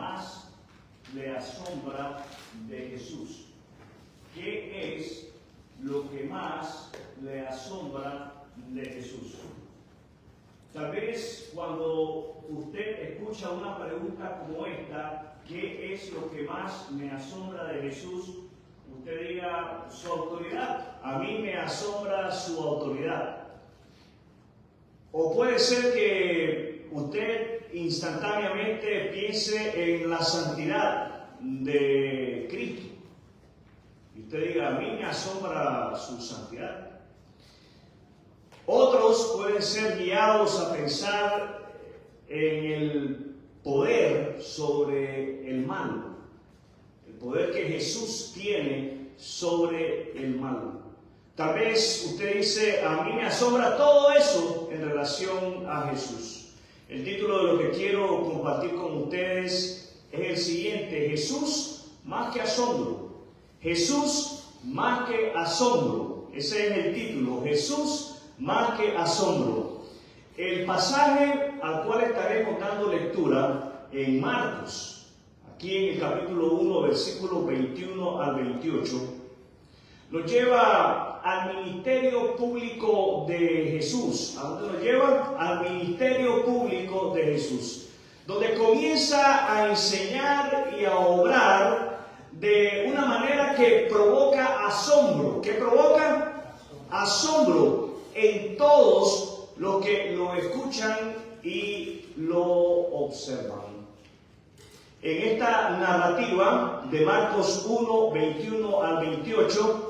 más le asombra de Jesús? ¿Qué es lo que más le asombra de Jesús? Tal vez cuando usted escucha una pregunta como esta, ¿qué es lo que más me asombra de Jesús? Usted diga su autoridad. A mí me asombra su autoridad. O puede ser que usted instantáneamente piense en la santidad de Cristo. Y usted diga, a mí me asombra su santidad. Otros pueden ser guiados a pensar en el poder sobre el mal, el poder que Jesús tiene sobre el mal. Tal vez usted dice, a mí me asombra todo eso en relación a Jesús. El título de lo que quiero compartir con ustedes es el siguiente: Jesús más que asombro. Jesús más que asombro. Ese es el título, Jesús más que asombro. El pasaje al cual estaré dando lectura en Marcos, aquí en el capítulo 1, versículos 21 al 28, nos lleva al ministerio público de Jesús. ¿A dónde nos lleva? Al ministerio público de Jesús, donde comienza a enseñar y a obrar de una manera que provoca asombro. ¿Qué provoca? Asombro en todos los que lo escuchan y lo observan. En esta narrativa de Marcos 1, 21 al 28,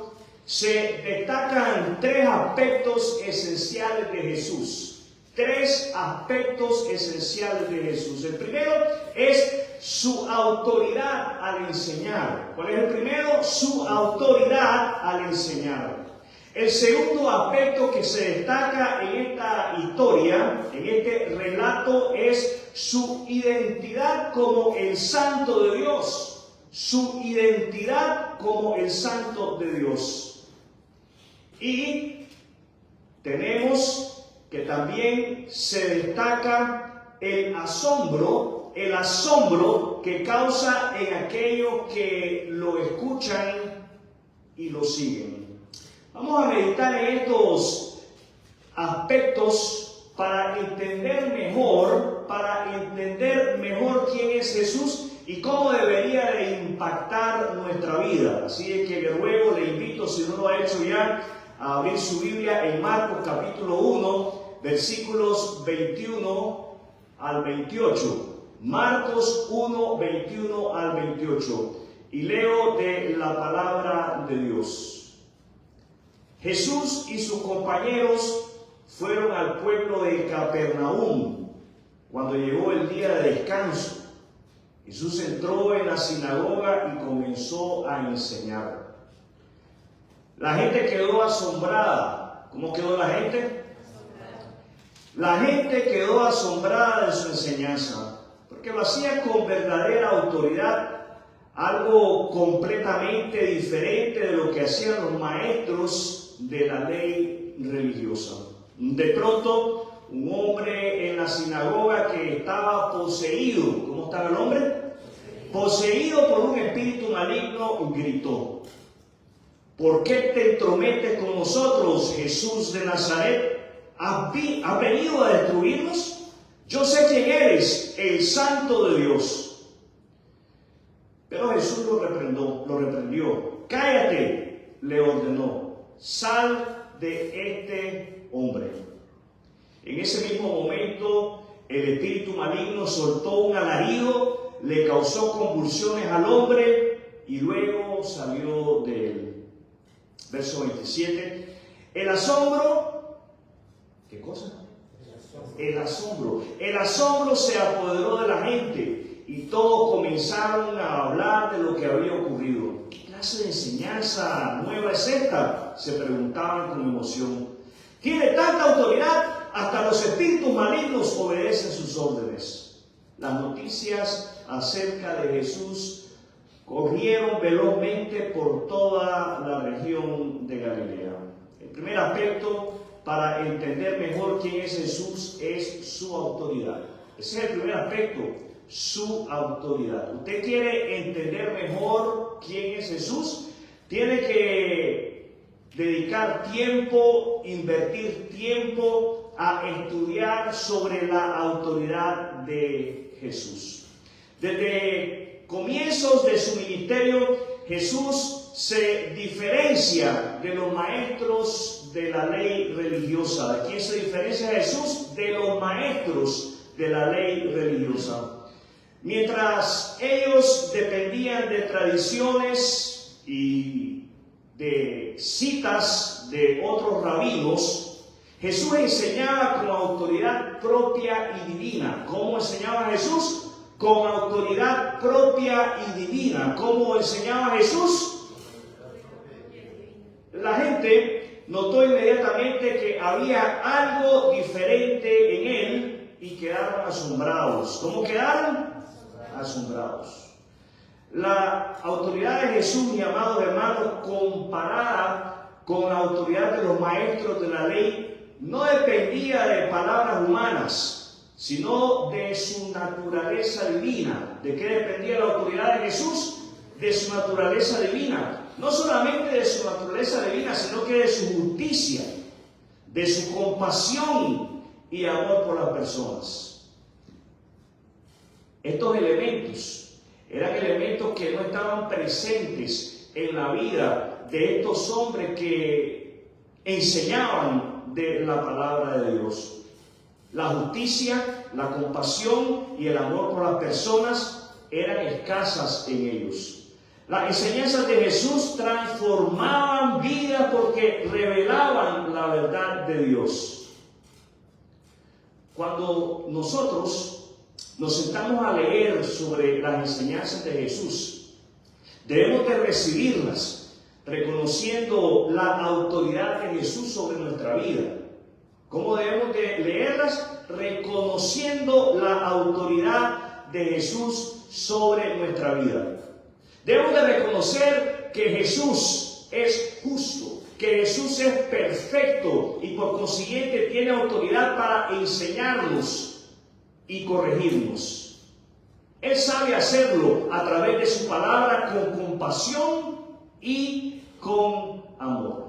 se destacan tres aspectos esenciales de Jesús. Tres aspectos esenciales de Jesús. El primero es su autoridad al enseñar. ¿Cuál es el primero? Su autoridad al enseñar. El segundo aspecto que se destaca en esta historia, en este relato, es su identidad como el Santo de Dios. Su identidad como el Santo de Dios. Y tenemos que también se destaca el asombro que causa en aquellos que lo escuchan y lo siguen. Vamos a meditar en estos aspectos para entender mejor quién es Jesús y cómo debería de impactar nuestra vida. Así es que le ruego, le invito, si no lo ha hecho ya, a abrir su Biblia en Marcos capítulo 1, versículos 21 al 28. Marcos 1, 21 al 28. Y leo de la palabra de Dios. Jesús y sus compañeros fueron al pueblo de Capernaum cuando llegó el día de descanso. Jesús entró en la sinagoga y comenzó a enseñar. La gente quedó asombrada. ¿Cómo quedó la gente? La gente quedó asombrada de su enseñanza, porque lo hacía con verdadera autoridad, algo completamente diferente de lo que hacían los maestros de la ley religiosa. De pronto, un hombre en la sinagoga que estaba poseído, ¿cómo estaba el hombre? Poseído por un espíritu maligno, gritó: ¿por qué te entrometes con nosotros, Jesús de Nazaret? ¿Has venido a destruirnos? Yo sé quién eres, el Santo de Dios. Pero Jesús lo reprendió. Cállate, le ordenó. Sal de este hombre. En ese mismo momento, el espíritu maligno soltó un alarido, le causó convulsiones al hombre y luego salió de él. Verso 27. El asombro, ¿qué cosa? El asombro se apoderó de la gente y todos comenzaron a hablar de lo que había ocurrido. ¿Qué clase de enseñanza nueva es esta?, se preguntaban con emoción. Tiene tanta autoridad, hasta los espíritus malignos obedecen sus órdenes. Las noticias acerca de Jesús corrieron velozmente por toda la región de Galilea. El primer aspecto para entender mejor quién es Jesús es su autoridad. Ese es el primer aspecto su autoridad. ¿Usted quiere entender mejor quién es Jesús? Tiene que dedicar tiempo, invertir tiempo a estudiar sobre la autoridad de Jesús. Desde comienzos de su ministerio, Jesús se diferencia de los maestros de la ley religiosa. ¿De quién se diferencia Jesús? De los maestros de la ley religiosa. Mientras ellos dependían de tradiciones y de citas de otros rabinos, Jesús enseñaba con autoridad propia y divina. ¿Cómo enseñaba Jesús? Con autoridad propia y divina. ¿Cómo enseñaba Jesús? La gente notó inmediatamente que había algo diferente en él y quedaron asombrados. ¿Cómo quedaron? Asombrados. La autoridad de Jesús, mi amado hermano, comparada con la autoridad de los maestros de la ley, no dependía de palabras humanas, sino de su naturaleza divina. ¿De qué dependía la autoridad de Jesús? De su naturaleza divina. No solamente de su naturaleza divina, sino que de su justicia, de su compasión y amor por las personas. Estos elementos eran elementos que no estaban presentes en la vida de estos hombres que enseñaban de la palabra de Dios. La justicia, la compasión y el amor por las personas eran escasas en ellos. Las enseñanzas de Jesús transformaban vidas porque revelaban la verdad de Dios. Cuando nosotros nos sentamos a leer sobre las enseñanzas de Jesús, debemos de recibirlas reconociendo la autoridad de Jesús sobre nuestra vida. ¿Cómo debemos de leerlas? Reconociendo la autoridad de Jesús sobre nuestra vida. Debemos de reconocer que Jesús es justo, que Jesús es perfecto y por consiguiente tiene autoridad para enseñarnos y corregirnos. Él sabe hacerlo a través de su palabra con compasión y con amor.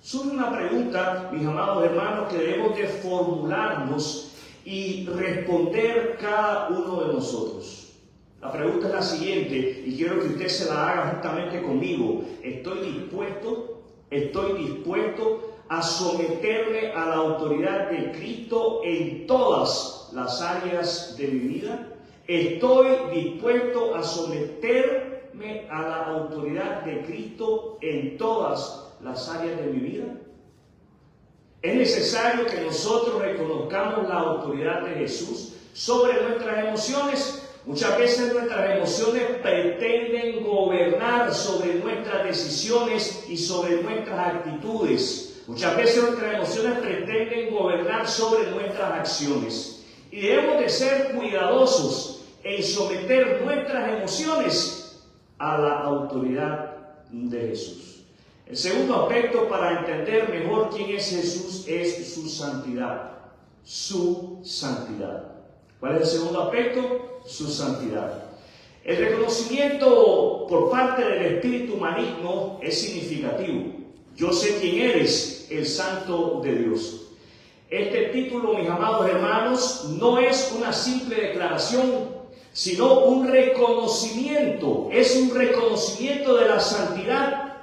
Surge una pregunta, mis amados hermanos, que debemos de formularnos y responder cada uno de nosotros. La pregunta es la siguiente, y quiero que usted se la haga justamente conmigo. ¿Estoy dispuesto a someterme a la autoridad de Cristo en todas las áreas de mi vida? ¿Estoy dispuesto a someterme a la autoridad de Cristo en todas las áreas de mi vida? Es necesario que nosotros reconozcamos la autoridad de Jesús sobre nuestras emociones. Muchas veces nuestras emociones pretenden gobernar sobre nuestras decisiones y sobre nuestras actitudes. Muchas veces nuestras emociones pretenden gobernar sobre nuestras acciones. Y debemos de ser cuidadosos en someter nuestras emociones a la autoridad de Jesús. El segundo aspecto para entender mejor quién es Jesús es su santidad. Su santidad. ¿Cuál es el segundo aspecto? Su santidad. El reconocimiento por parte del espíritu maligno es significativo. Yo sé quién eres, el Santo de Dios. Este título, mis amados hermanos, no es una simple declaración, sino un reconocimiento. Es un reconocimiento de la santidad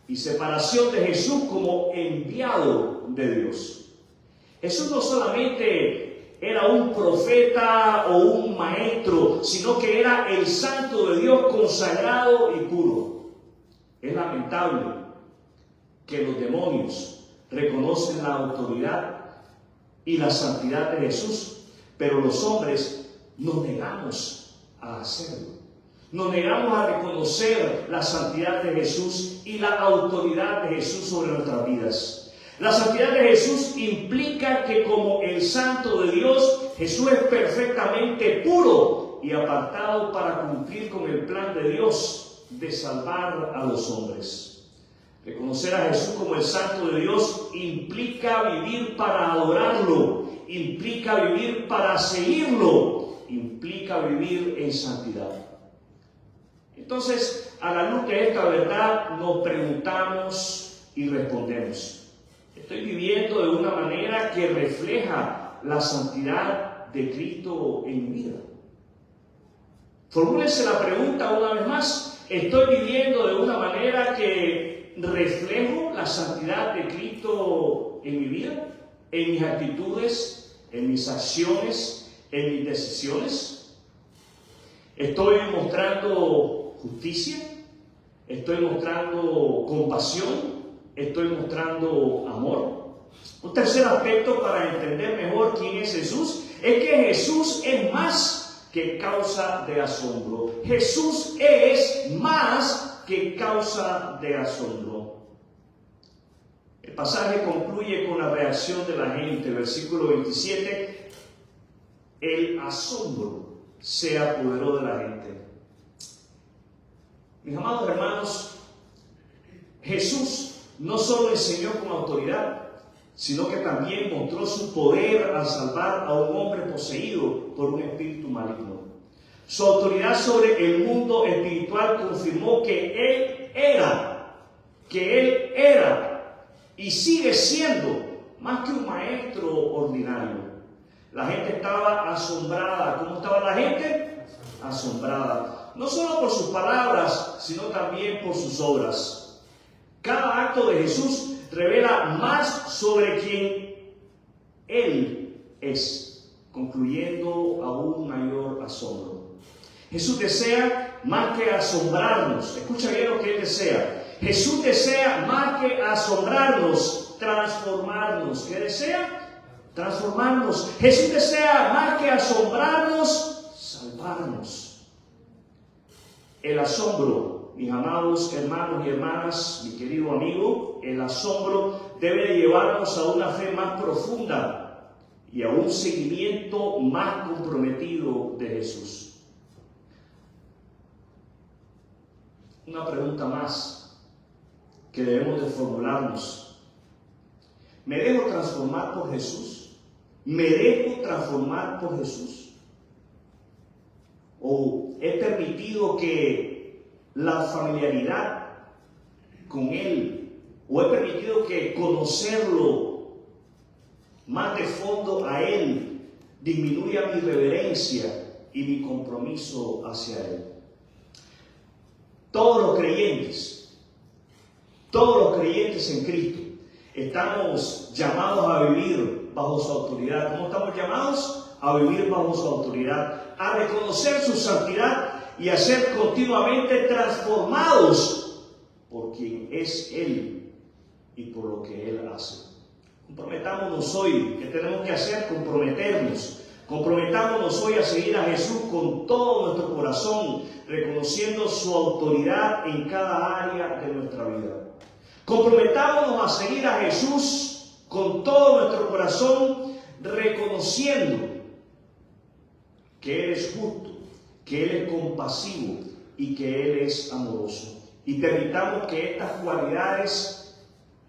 y separación de Jesús como enviado de Dios. Jesús no solamente era un profeta o un maestro, sino que era el Santo de Dios consagrado y puro. Es lamentable que los demonios reconocen la autoridad y la santidad de Jesús, pero los hombres nos negamos a hacerlo. Nos negamos a reconocer la santidad de Jesús y la autoridad de Jesús sobre nuestras vidas. La santidad de Jesús implica que como el Santo de Dios, Jesús es perfectamente puro y apartado para cumplir con el plan de Dios de salvar a los hombres. Reconocer a Jesús como el Santo de Dios implica vivir para adorarlo, implica vivir para seguirlo implica vivir en santidad. Entonces, a la luz de esta verdad, nos preguntamos y respondemos: ¿estoy viviendo de una manera que refleja la santidad de Cristo en mi vida? Formúlense la pregunta una vez más: ¿estoy viviendo de una manera que reflejo la santidad de Cristo en mi vida? ¿En mis actitudes, en mis acciones, en mis decisiones? ¿Estoy mostrando justicia? ¿Estoy mostrando compasión? ¿Estoy mostrando amor? Un tercer aspecto para entender mejor quién es Jesús es que Jesús es más que causa de asombro. Jesús es más que causa de asombro. El pasaje concluye con la reacción de la gente. Versículo 27. El asombro se apoderó de la gente. Mis amados hermanos, Jesús no solo enseñó con autoridad, sino que también mostró su poder al salvar a un hombre poseído por un espíritu maligno. Su autoridad sobre el mundo espiritual confirmó que Él era y sigue siendo más que un maestro ordinario. La gente estaba asombrada. ¿Cómo estaba la gente? Asombrada. No solo por sus palabras, sino también por sus obras. Cada acto de Jesús revela más sobre quién Él es, concluyendo a un mayor asombro. Jesús desea más que asombrarnos. Escucha bien lo que Él desea. Jesús desea más que asombrarnos, transformarnos. ¿Qué desea? Transformarnos. Jesús desea más que asombrarnos, salvarnos. El asombro, mis amados hermanos y hermanas, mi querido amigo, el asombro debe llevarnos a una fe más profunda y a un seguimiento más comprometido de Jesús. Una pregunta más que debemos de formularnos: ¿me dejo transformar por Jesús? ¿Me dejo transformar por Jesús? ¿O he permitido que la familiaridad con Él, o he permitido que conocerlo más de fondo a Él disminuya mi reverencia y mi compromiso hacia Él? Todos los creyentes en Cristo estamos llamados a vivir bajo su autoridad. ¿Cómo estamos llamados? A vivir bajo su autoridad, a reconocer su santidad y a ser continuamente transformados por quien es Él y por lo que Él hace. Comprometámonos hoy. ¿Qué tenemos que hacer? Comprometámonos hoy a seguir a Jesús con todo nuestro corazón, reconociendo su autoridad en cada área de nuestra vida. Comprometámonos a seguir a Jesús con todo nuestro corazón, reconociendo que Él es justo, que Él es compasivo y que Él es amoroso. Y permitamos que estas cualidades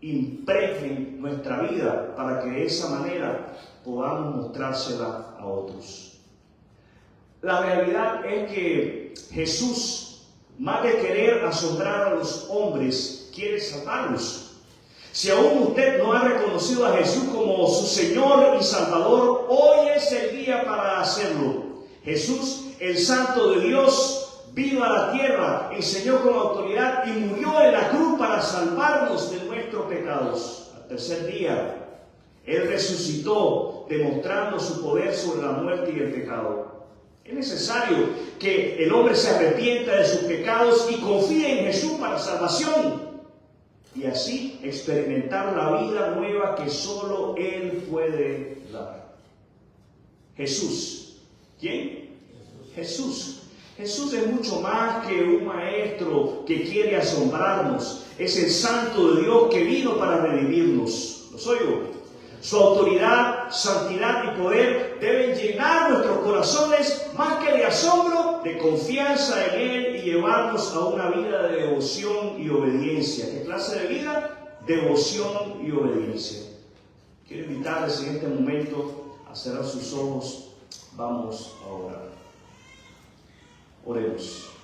impregnen nuestra vida para que de esa manera podamos mostrársela a otros. La realidad es que Jesús, más de querer asombrar a los hombres, quiere salvarlos. Si aún usted no ha reconocido a Jesús como su Señor y Salvador, hoy es el día para hacerlo. Jesús, el Santo de Dios, vino a la tierra, enseñó con autoridad y murió en la cruz para salvarnos de nuestros pecados. Al tercer día, Él resucitó, demostrando su poder sobre la muerte y el pecado. Es necesario que el hombre se arrepienta de sus pecados y confíe en Jesús para salvación, y así experimentar la vida nueva que solo Él puede dar. Jesús. ¿Quién? Jesús. Jesús es mucho más que un maestro que quiere asombrarnos. Es el Santo de Dios que vino para redimirnos. ¿Los oigo? Su autoridad, santidad y poder deben llenar nuestros corazones más que de asombro, de confianza en Él y llevarnos a una vida de devoción y obediencia. ¿Qué clase de vida? Devoción y obediencia. Quiero invitarles en este momento a cerrar sus ojos. Vamos a orar. Oremos.